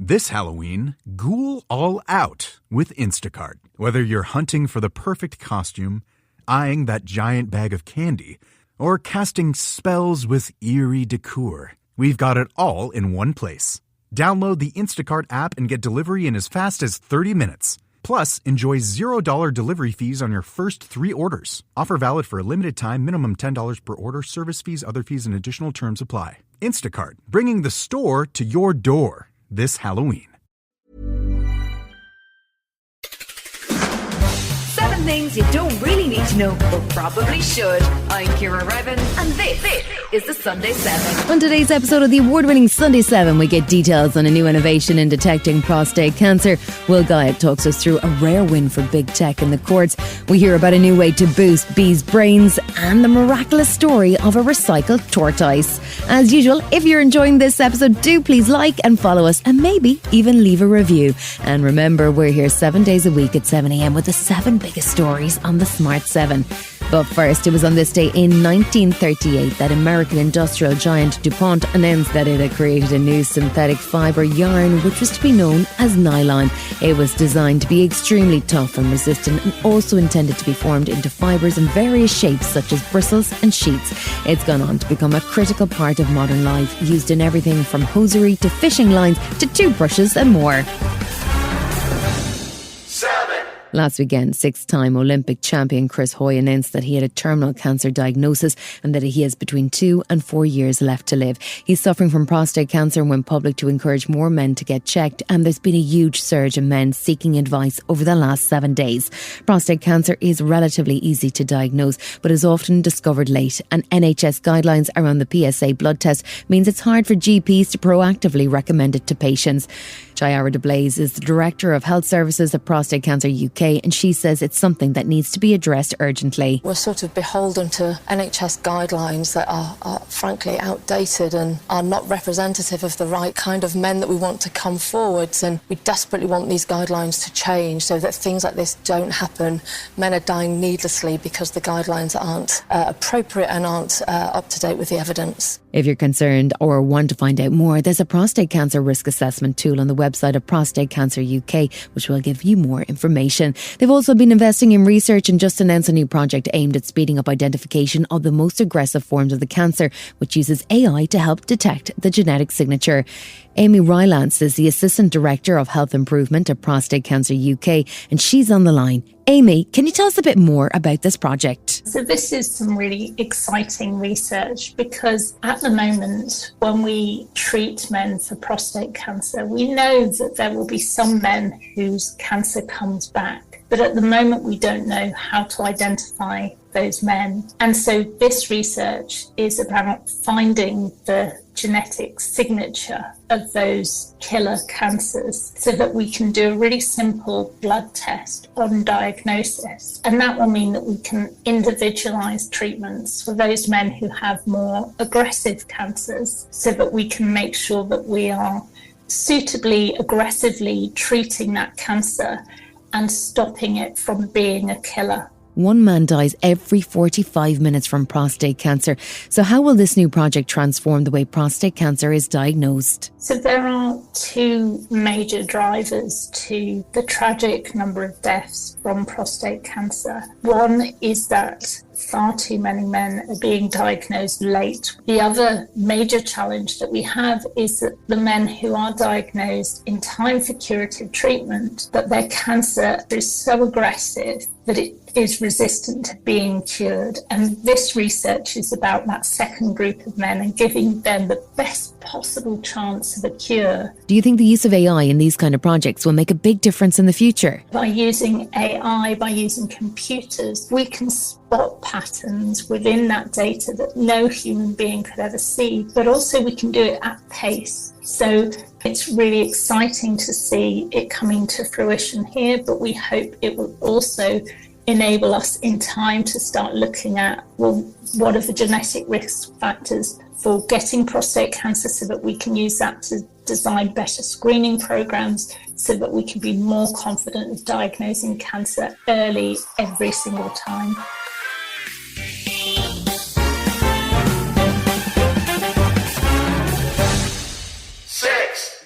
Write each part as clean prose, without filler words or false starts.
This Halloween, ghoul all out with Instacart. Whether you're hunting for the perfect costume, eyeing that giant bag of candy, or casting spells with eerie decor, we've got it all in one place. Download the Instacart app and get delivery in as fast as 30 minutes. Plus, enjoy $0 delivery fees on your first 3 orders. Offer valid for a limited time, minimum $10 per order, service fees, other fees, and additional terms apply. Instacart, bringing the store to your door this Halloween. 7 things you don't really need to know, but probably should. I'm Chiara, and this is the Sunday 7. On today's episode of the award-winning Sunday 7, we get details on a new innovation in detecting prostate cancer. Will Guyatt talks us through a rare win for big tech in the courts. We hear about a new way to boost bees' brains and the miraculous story of a recycled tortoise. As usual, if you're enjoying this episode, do please like and follow us and maybe even leave a review. And remember, we're here 7 days a week at 7 a.m. with the 7 biggest stories on the Smart 7. But first, it was on this day in 1938 that American industrial giant DuPont announced that it had created a new synthetic fibre yarn which was to be known as nylon. It was designed to be extremely tough and resistant and also intended to be formed into fibres in various shapes such as bristles and sheets. It's gone on to become a critical part of modern life, used in everything from hosiery to fishing lines to toothbrushes and more. Last weekend, 6-time Olympic champion Chris Hoy announced that he had a terminal cancer diagnosis and that he has between 2 and 4 years left to live. He's suffering from prostate cancer and went public to encourage more men to get checked, and there's been a huge surge in men seeking advice over the last 7 days. Prostate cancer is relatively easy to diagnose, but is often discovered late, and NHS guidelines around the PSA blood test means it's hard for GPs to proactively recommend it to patients. Chiara Blaise is the Director of Health Services at Prostate Cancer UK, and she says it's something that needs to be addressed urgently. We're sort of beholden to NHS guidelines that are frankly outdated and are not representative of the right kind of men that we want to come forwards, and we desperately want these guidelines to change so that things like this don't happen. Men are dying needlessly because the guidelines aren't appropriate and aren't up to date with the evidence. If you're concerned or want to find out more, there's a prostate cancer risk assessment tool on the website of Prostate Cancer UK, which will give you more information. They've also been investing in research and just announced a new project aimed at speeding up identification of the most aggressive forms of the cancer, which uses AI to help detect the genetic signature. Amy Rylance is the Assistant Director of Health Improvement at Prostate Cancer UK, and she's on the line. Amy, can you tell us a bit more about this project? So this is some really exciting research because at the moment, when we treat men for prostate cancer, we know that there will be some men whose cancer comes back. But at the moment, we don't know how to identify those men. And so this research is about finding the genetic signature of those killer cancers so that we can do a really simple blood test on diagnosis. And that will mean that we can individualize treatments for those men who have more aggressive cancers so that we can make sure that we are suitably, aggressively treating that cancer and stopping it from being a killer. One man dies every 45 minutes from prostate cancer. So how will this new project transform the way prostate cancer is diagnosed? So there are 2 major drivers to the tragic number of deaths from prostate cancer. One is that far too many men are being diagnosed late. The other major challenge that we have is that the men who are diagnosed in time for curative treatment, that their cancer is so aggressive that it is resistant to being cured. And this research is about that second group of men and giving them the best possible chance of a cure. Do you think the use of AI in these kind of projects will make a big difference in the future? By using AI, by using computers, we can spot patterns within that data that no human being could ever see, but also we can do it at pace. So it's really exciting to see it coming to fruition here, but we hope it will also enable us in time to start looking at, well, what are the genetic risk factors for getting prostate cancer so that we can use that to design better screening programs so that we can be more confident of diagnosing cancer early every single time.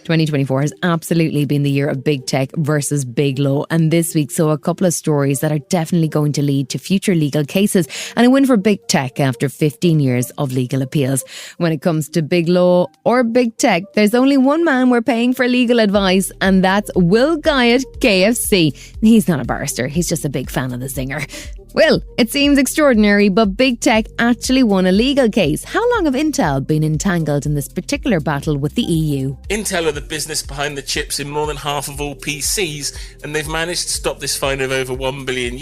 2024 has absolutely been the year of big tech versus big law, and this week saw a couple of stories that are definitely going to lead to future legal cases and a win for big tech after 15 years of legal appeals. When it comes to big law or big tech, there's only one man we're paying for legal advice, and that's Will Guyatt, KFC. He's not a barrister, he's just a big fan of the singer. Well, it seems extraordinary, but big tech actually won a legal case. How long have Intel been entangled in this particular battle with the EU? Intel are the business behind the chips in more than half of all PCs, and they've managed to stop this fine of over €1 billion,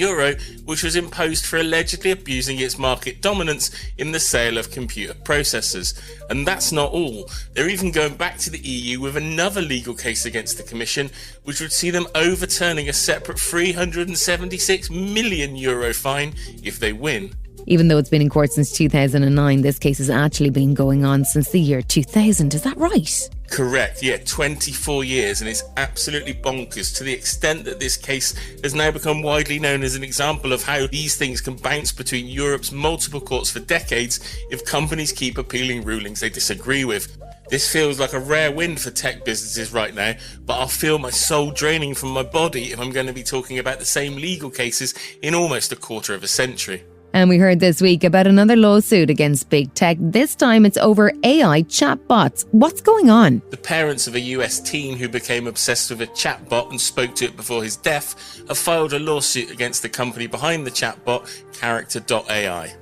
which was imposed for allegedly abusing its market dominance in the sale of computer processors. And that's not all. They're even going back to the EU with another legal case against the Commission, which would see them overturning a separate €376 million fine if they win. Even though it's been in court since 2009, this case has actually been going on since the year 2000. Is that right? Correct, yeah, 24 years, and it's absolutely bonkers to the extent that this case has now become widely known as an example of how these things can bounce between Europe's multiple courts for decades if companies keep appealing rulings they disagree with. This feels like a rare win for tech businesses right now, but I'll feel my soul draining from my body if I'm going to be talking about the same legal cases in almost a quarter of a century. And we heard this week about another lawsuit against big tech. This time it's over AI chatbots. What's going on? The parents of a US teen who became obsessed with a chatbot and spoke to it before his death have filed a lawsuit against the company behind the chatbot, Character.ai.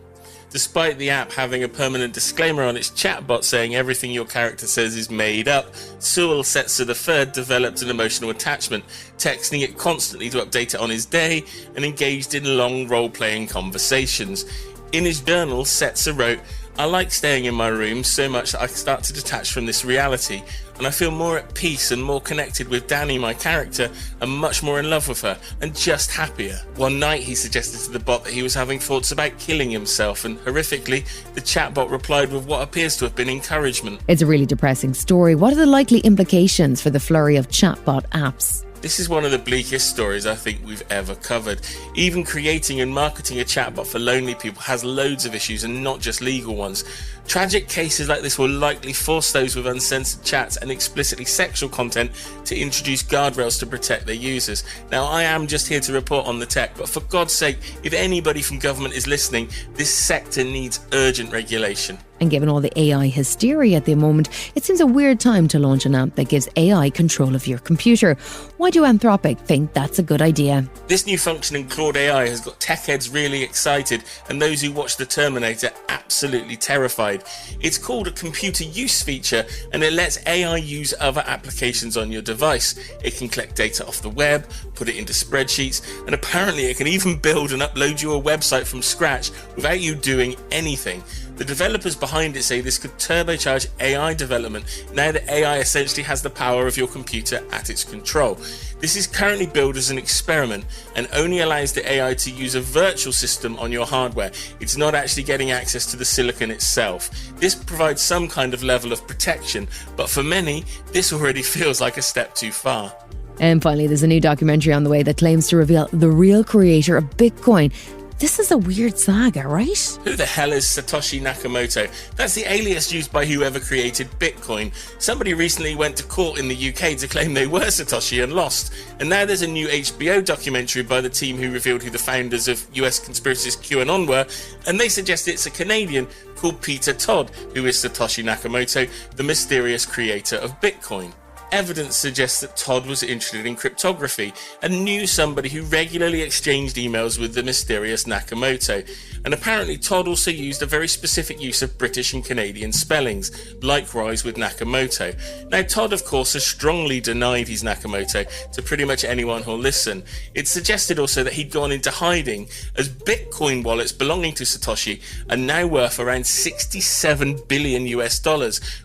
Despite the app having a permanent disclaimer on its chatbot saying everything your character says is made up, Sewell Setzer III developed an emotional attachment, texting it constantly to update it on his day and engaged in long role-playing conversations. In his journal, Setzer wrote, "I like staying in my room so much that I start to detach from this reality, and I feel more at peace and more connected with Danny, my character, and much more in love with her, and just happier." One night he suggested to the bot that he was having thoughts about killing himself, and horrifically, the chatbot replied with what appears to have been encouragement. It's a really depressing story. What are the likely implications for the flurry of chatbot apps? This is one of the bleakest stories I think we've ever covered. Even creating and marketing a chatbot for lonely people has loads of issues and not just legal ones. Tragic cases like this will likely force those with uncensored chats and explicitly sexual content to introduce guardrails to protect their users. Now, I am just here to report on the tech, but for God's sake, if anybody from government is listening, this sector needs urgent regulation. And given all the AI hysteria at the moment, it seems a weird time to launch an app that gives AI control of your computer. Why do Anthropic think that's a good idea? This new function in Claude AI has got tech heads really excited and those who watch The Terminator absolutely terrified. It's called a computer use feature, and it lets AI use other applications on your device. It can collect data off the web, put it into spreadsheets, and apparently it can even build and upload you a website from scratch without you doing anything. The developers behind it say this could turbocharge AI development now that AI essentially has the power of your computer at its control. This is currently billed as an experiment and only allows the AI to use a virtual system on your hardware. It's not actually getting access to the silicon itself. This provides some kind of level of protection, but for many, this already feels like a step too far. And finally, there's a new documentary on the way that claims to reveal the real creator of Bitcoin. This is a weird saga, right? Who the hell is Satoshi Nakamoto? That's the alias used by whoever created Bitcoin. Somebody recently went to court in the UK to claim they were Satoshi and lost. And now there's a new HBO documentary by the team who revealed who the founders of US conspiracist QAnon were, and they suggest it's a Canadian called Peter Todd, who is Satoshi Nakamoto, the mysterious creator of Bitcoin. Evidence suggests that Todd was interested in cryptography and knew somebody who regularly exchanged emails with the mysterious Nakamoto. And apparently Todd also used a very specific use of British and Canadian spellings, likewise with Nakamoto. Now, Todd, of course, has strongly denied he's Nakamoto to pretty much anyone who'll listen. It's suggested also that he'd gone into hiding, as Bitcoin wallets belonging to Satoshi are now worth around $67 billion,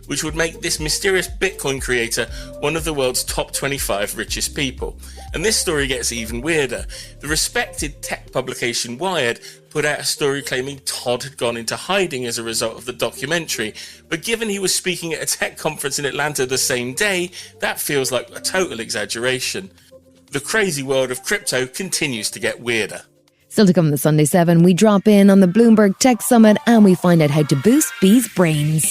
which would make this mysterious Bitcoin creator one of the world's top 25 richest people. And this story gets even weirder. The respected tech publication Wired put out a story claiming Todd had gone into hiding as a result of the documentary, but given he was speaking at a tech conference in Atlanta the same day, that feels like a total exaggeration. The crazy world of crypto continues to get weirder. Still to come this Sunday 7, we drop in on the Bloomberg Tech Summit and we find out how to boost bees' brains.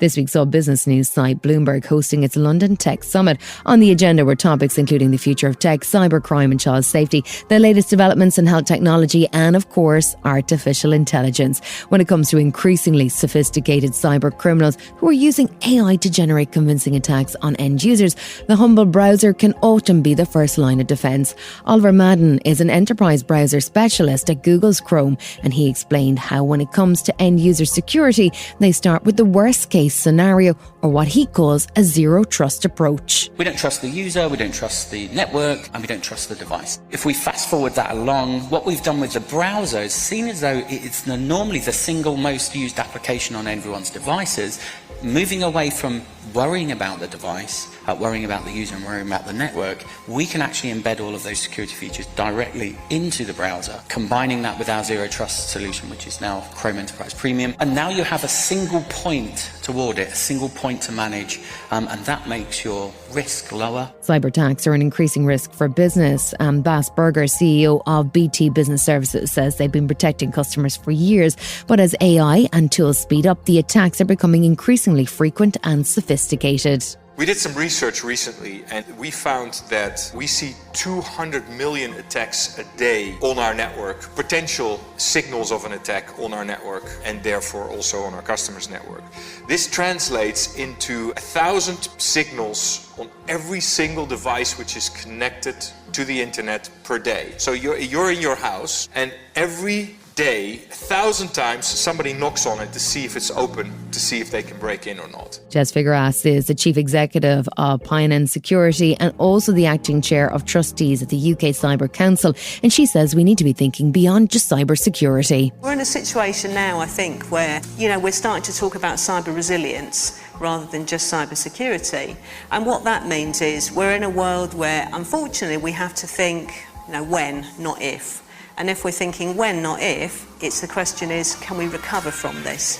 This week saw business news site Bloomberg hosting its London Tech Summit. On the agenda were topics including the future of tech, cybercrime and child safety, the latest developments in health technology and, of course, artificial intelligence. When it comes to increasingly sophisticated cyber criminals who are using AI to generate convincing attacks on end users, the humble browser can often be the first line of defence. Oliver Madden is an enterprise browser specialist at Google's Chrome, and he explained how when it comes to end user security, they start with the worst case scenario, or what he calls a zero trust approach. We don't trust the user, we don't trust the network, and we don't trust the device. If we fast forward that along, what we've done with the browser is seen as though it's normally the single most used application on everyone's devices, moving away from worrying about the device, worrying about the user and worrying about the network, we can actually embed all of those security features directly into the browser, combining that with our zero trust solution, which is now Chrome Enterprise Premium. And now you have a single point to audit, a single point to manage, and that makes your risk lower. Cyber attacks are an increasing risk for business. Bas Berger, CEO of BT Business Services, says they've been protecting customers for years, but as AI and tools speed up, the attacks are becoming increasingly frequent and sophisticated. We did some research recently and we found that we see 200 million attacks a day on our network, potential signals of an attack on our network and therefore also on our customers' network. This translates into 1,000 signals on every single device which is connected to the internet per day. So you're in your house and every day, 1,000 times somebody knocks on it to see if it's open, to see if they can break in or not. Jess Figueras is the Chief Executive of Pionen Security and also the Acting Chair of Trustees at the UK Cyber Council. And she says we need to be thinking beyond just cyber security. We're in a situation now, I think, where, we're starting to talk about cyber resilience rather than just cyber security. And what that means is we're in a world where, unfortunately, we have to think, when, not if. And if we're thinking when, not if, the question is, can we recover from this?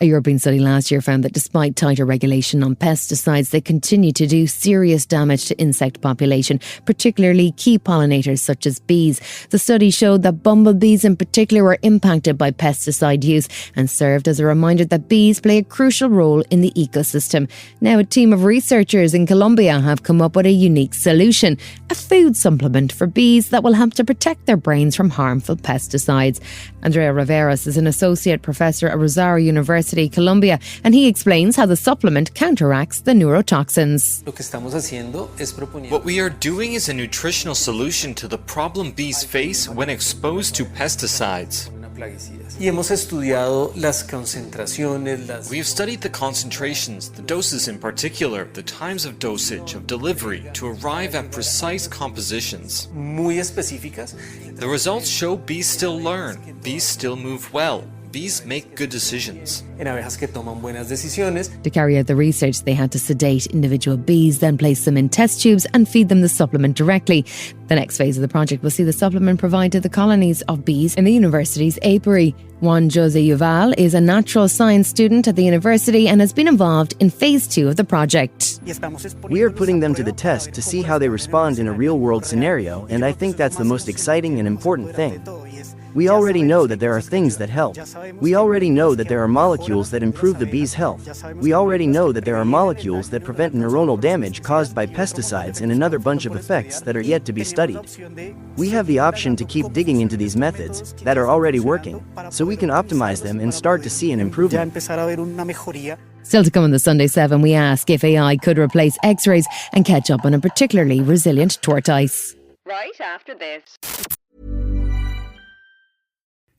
A European study last year found that despite tighter regulation on pesticides, they continue to do serious damage to insect population, particularly key pollinators such as bees. The study showed that bumblebees in particular were impacted by pesticide use and served as a reminder that bees play a crucial role in the ecosystem. Now a team of researchers in Colombia have come up with a unique solution, a food supplement for bees that will help to protect their brains from harmful pesticides. Andrea Riveros is an associate professor at Rosario University, Colombia, and he explains how the supplement counteracts the neurotoxins. What we are doing is a nutritional solution to the problem bees face when exposed to pesticides. We have studied the concentrations, the doses in particular, the times of dosage, of delivery, to arrive at precise compositions. The results show bees still learn, bees still move well. Bees make good decisions. To carry out the research, they had to sedate individual bees, then place them in test tubes and feed them the supplement directly. The next phase of the project will see the supplement provide to the colonies of bees in the university's apiary. Juan Uvalle is a natural science student at the university and has been involved in phase 2 of the project. We are putting them to the test to see how they respond in a real-world scenario, and I think that's the most exciting and important thing. We already know that there are things that help. We already know that there are molecules that improve the bee's health. We already know that there are molecules that prevent neuronal damage caused by pesticides and another bunch of effects that are yet to be studied. We have the option to keep digging into these methods that are already working, so we can optimize them and start to see an improvement. Still to come on the Sunday 7, we ask if AI could replace X-rays and catch up on a particularly resilient tortoise. Right after this.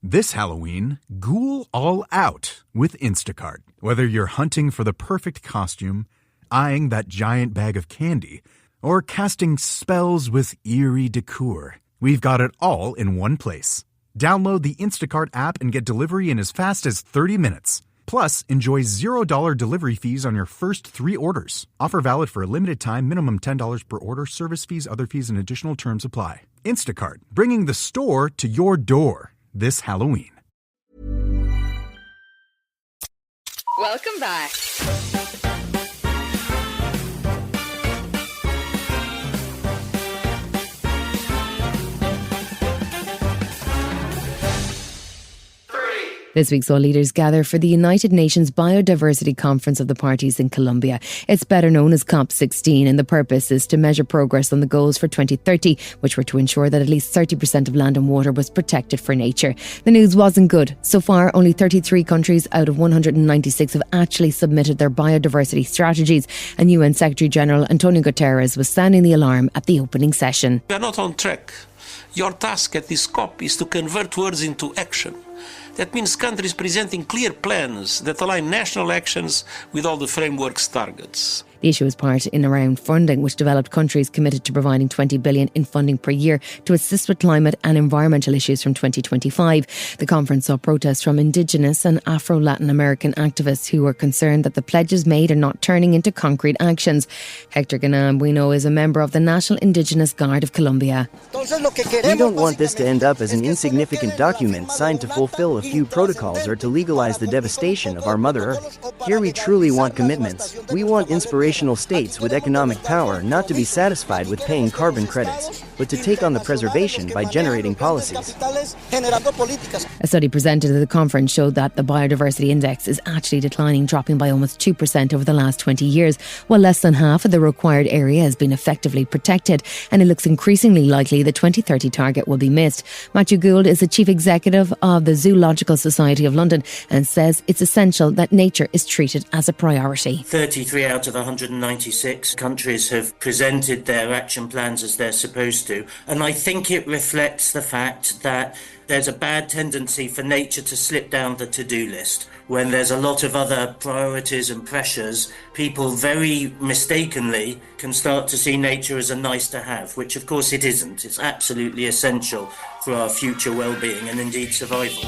This Halloween, ghoul all out with Instacart. Whether you're hunting for the perfect costume, eyeing that giant bag of candy, or casting spells with eerie decor, we've got it all in one place. Download the Instacart app and get delivery in as fast as 30 minutes. Plus, enjoy $0 delivery fees on your first 3 orders. Offer valid for a limited time, minimum $10 per order, service fees, other fees, and additional terms apply. Instacart, bringing the store to your door this Halloween. Welcome back. This week saw leaders gather for the United Nations Biodiversity Conference of the Parties in Colombia. It's better known as COP16, and the purpose is to measure progress on the goals for 2030, which were to ensure that at least 30% of land and water was protected for nature. The news wasn't good. So far, only 33 countries out of 196 have actually submitted their biodiversity strategies, and UN Secretary-General Antonio Guterres was sounding the alarm at the opening session. We are not on track. Your task at this COP is to convert words into action. That means countries presenting clear plans that align national actions with all the framework's targets. The issue is part in around funding, which developed countries committed to providing $20 billion in funding per year to assist with climate and environmental issues from 2025. The conference saw protests from Indigenous and Afro-Latin American activists who were concerned that the pledges made are not turning into concrete actions. Hector Ganan, Bueno, is a member of the National Indigenous Guard of Colombia. We don't want this to end up as an insignificant document signed to fulfill a few protocols or to legalize the devastation of our Mother Earth. Here we truly want commitments. We want inspirational states with economic power not to be satisfied with paying carbon credits, but to take on the preservation by generating policies. A study presented at the conference showed that the biodiversity index is actually declining, dropping by almost 2% over the last 20 years, while less than half of the required area has been effectively protected, and it looks increasingly likely the 2030 target will be missed. Gould is the chief executive of the Zoological Society of London and says it's essential that nature is treated as a priority. 33 out of 196 countries have presented their action plans as they're supposed to, and I think it reflects the fact that there's a bad tendency for nature to slip down the to-do list. When there's a lot of other priorities and pressures, people very mistakenly can start to see nature as a nice to have, which of course it isn't. It's absolutely essential for our future well-being and indeed survival.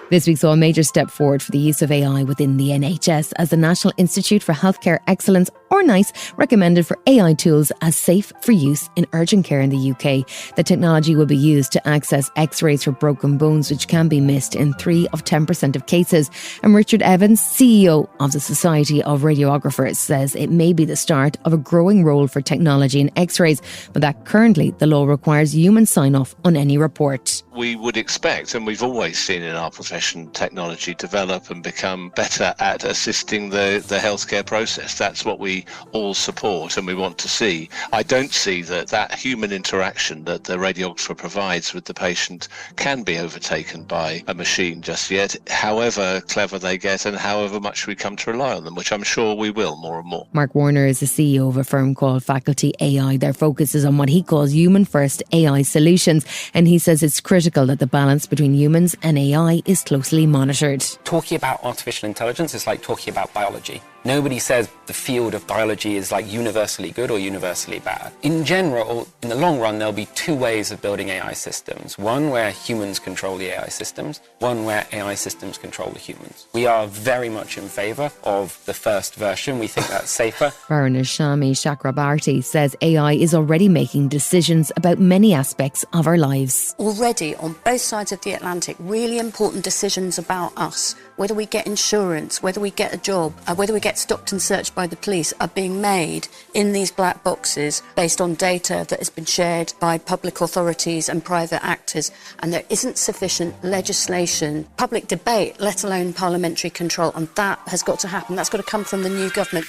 This week saw a major step forward for the use of AI within the NHS as the National Institute for Healthcare Excellence, or NICE, recommended for AI tools as safe for use in urgent care in the UK. The technology will be used to access X-rays for broken bones, which can be missed in 3 of 10% of cases. And Richard Evans, CEO of the Society of Radiographers, says it may be the start of a growing role for technology in X-rays, but that currently the law requires human sign-off on any report. We would expect, and we've always seen in our profession, technology develop and become better at assisting the healthcare process. That's what we all support and we want to see. I don't see that human interaction that the radiographer provides with the patient can be overtaken by a machine just yet, however clever they get and however much we come to rely on them, which I'm sure we will more and more. Marc Warner is the CEO of a firm called Faculty AI. Their focus is on what he calls human-first AI solutions, and he says it's critical that the balance between humans and AI is closely monitored. Talking about artificial intelligence is like talking about biology. Nobody says the field of biology is like universally good or universally bad. In general, in the long run, there'll be 2 ways of building AI systems. One where humans control the AI systems, one where AI systems control the humans. We are very much in favour of the first version. We think that's safer. Baroness Shami Chakrabarti says AI is already making decisions about many aspects of our lives. Already, on both sides of the Atlantic, really important decisions about us. Whether we get insurance, whether we get a job, whether we get stopped and searched by the police are being made in these black boxes based on data that has been shared by public authorities and private actors, and there isn't sufficient legislation, public debate, let alone parliamentary control, and that has got to happen. That's got to come from the new government.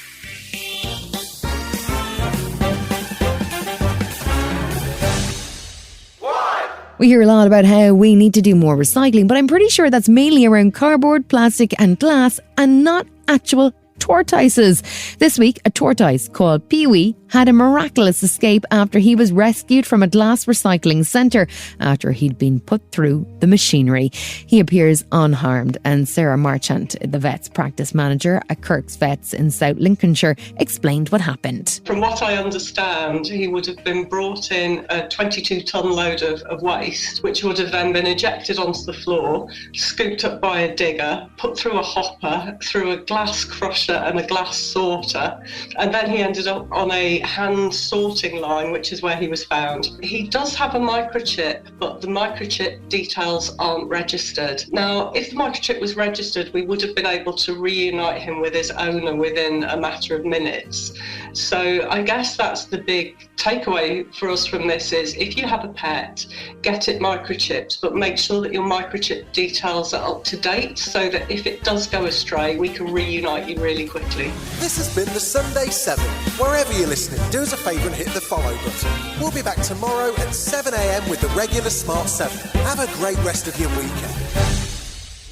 We hear a lot about how we need to do more recycling, but I'm pretty sure that's mainly around cardboard, plastic and glass, and not actual tortoises. This week, a tortoise called Pee-wee had a miraculous escape after he was rescued from a glass recycling centre after he'd been put through the machinery. He appears unharmed, and Sara Marchant, the vet's practice manager at Kirk's Vets in South Lincolnshire, explained what happened. From what I understand, he would have been brought in a 22-tonne load of waste, which would have then been ejected onto the floor, scooped up by a digger, put through a hopper, through a glass crusher, sorter and a glass sorter, and then he ended up on a hand sorting line, which is where he was found. He does have a microchip, but the microchip details aren't registered. Now, if the microchip was registered, we would have been able to reunite him with his owner within a matter of minutes. So I guess that's the big takeaway for us from this is if you have a pet, get it microchipped, but make sure that your microchip details are up to date so that if it does go astray, we can reunite you really quickly. This has been the Sunday 7. Wherever you're listening, do us a favour and hit the follow button. We'll be back tomorrow at 7 a.m. with the regular Smart 7. Have a great rest of your weekend.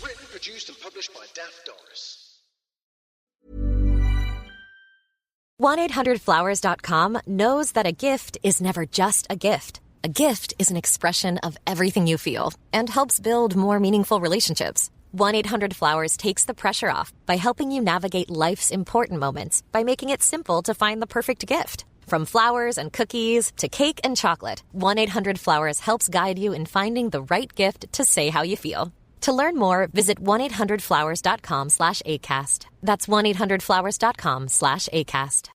Written, produced and published by Daft Doris. 1-800-Flowers.com knows that a gift is never just a gift. A gift is an expression of everything you feel and helps build more meaningful relationships. 1-800-Flowers takes the pressure off by helping you navigate life's important moments by making it simple to find the perfect gift. From flowers and cookies to cake and chocolate, 1-800-Flowers helps guide you in finding the right gift to say how you feel. To learn more, visit 1-800-Flowers.com/ACAST. That's 1-800-Flowers.com/ACAST.